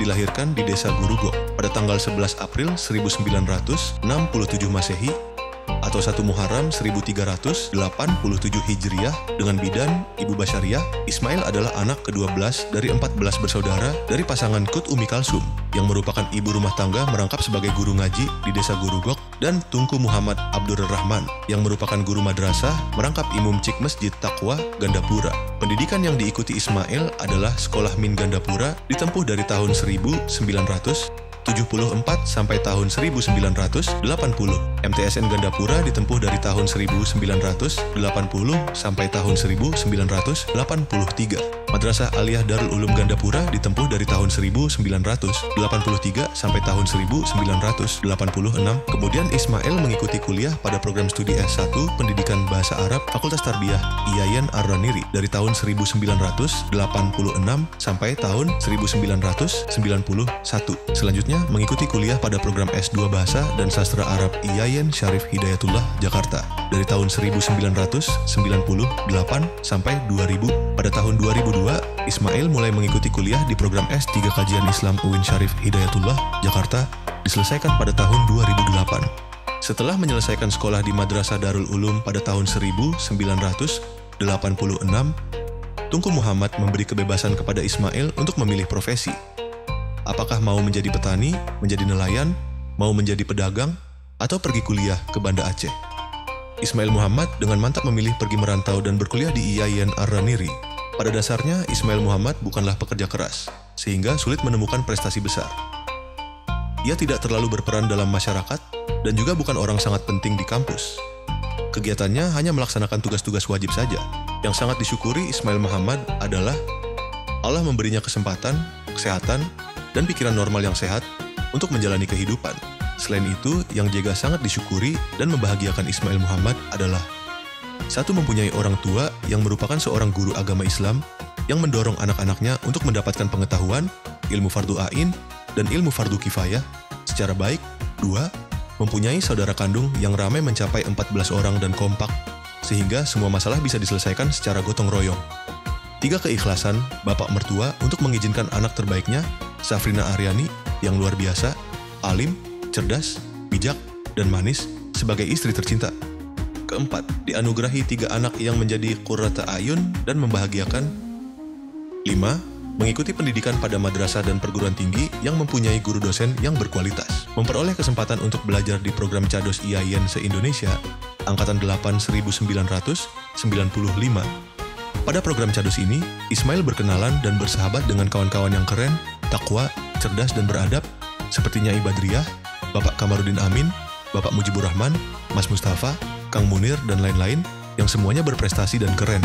dilahirkan di desa Gurugok pada tanggal 11 April 1967 Masehi atau 1 Muharram 1387 Hijriah dengan bidan Ibu Basyariah. Ismail adalah anak ke-12 dari 14 bersaudara dari pasangan Kut Umi Kalsum yang merupakan ibu rumah tangga merangkap sebagai guru ngaji di desa Gurugok, dan Tunku Muhammad Abdur Rahman yang merupakan guru madrasah merangkap imum cik Masjid Taqwa Gandapura. Pendidikan yang diikuti Ismail adalah Sekolah Min Gandapura ditempuh dari tahun 1974 sampai tahun 1980. MTSN Gandapura ditempuh dari tahun 1980 sampai tahun 1983. Madrasah Aliyah Darul Ulum Gandapura ditempuh dari tahun 1983 sampai tahun 1986. Kemudian Ismail mengikuti kuliah pada program studi S1 Pendidikan Bahasa Arab Fakultas Tarbiyah IAIN Ar-Raniri dari tahun 1986 sampai tahun 1991. Selanjutnya mengikuti kuliah pada program S2 Bahasa dan Sastra Arab IAIN Syarif Hidayatullah Jakarta dari tahun 1998 sampai 2000. Pada tahun 2002, Ismail mulai mengikuti kuliah di program S3 Kajian Islam UIN Syarif Hidayatullah Jakarta, diselesaikan pada tahun 2008. Setelah menyelesaikan sekolah di Madrasah Darul Ulum pada tahun 1986, Tunku Muhammad memberi kebebasan kepada Ismail untuk memilih profesi. Apakah mau menjadi petani, menjadi nelayan, mau menjadi pedagang, atau pergi kuliah ke Banda Aceh. Ismail Muhammad dengan mantap memilih pergi merantau dan berkuliah di IAIN Ar-Raniri. Pada dasarnya, Ismail Muhammad bukanlah pekerja keras, sehingga sulit menemukan prestasi besar. Ia tidak terlalu berperan dalam masyarakat, dan juga bukan orang sangat penting di kampus. Kegiatannya hanya melaksanakan tugas-tugas wajib saja. Yang sangat disyukuri Ismail Muhammad adalah Allah memberinya kesempatan, kesehatan, dan pikiran normal yang sehat untuk menjalani kehidupan. Selain itu, yang juga sangat disyukuri dan membahagiakan Ismail Muhammad adalah: 1. Mempunyai orang tua yang merupakan seorang guru agama Islam yang mendorong anak-anaknya untuk mendapatkan pengetahuan, ilmu fardu ain, dan ilmu fardu kifayah secara baik. 2. Mempunyai saudara kandung yang ramai mencapai 14 orang dan kompak, sehingga semua masalah bisa diselesaikan secara gotong royong. 3. Keikhlasan bapak mertua untuk mengizinkan anak terbaiknya, Safrina Aryani, yang luar biasa, alim, cerdas, bijak, dan manis sebagai istri tercinta. 4. Dianugerahi 3 anak yang menjadi qurrata ayun dan membahagiakan. 5. Mengikuti pendidikan pada madrasah dan perguruan tinggi yang mempunyai guru dosen yang berkualitas. Memperoleh kesempatan untuk belajar di program CADOS IAIN se-Indonesia, Angkatan 8 1995. Pada program CADOS ini, Ismail berkenalan dan bersahabat dengan kawan-kawan yang keren, takwa, cerdas, dan beradab, seperti Nyai Badriah, Bapak Kamarudin Amin, Bapak Mujibur Rahman, Mas Mustafa, Kang Munir, dan lain-lain, yang semuanya berprestasi dan keren.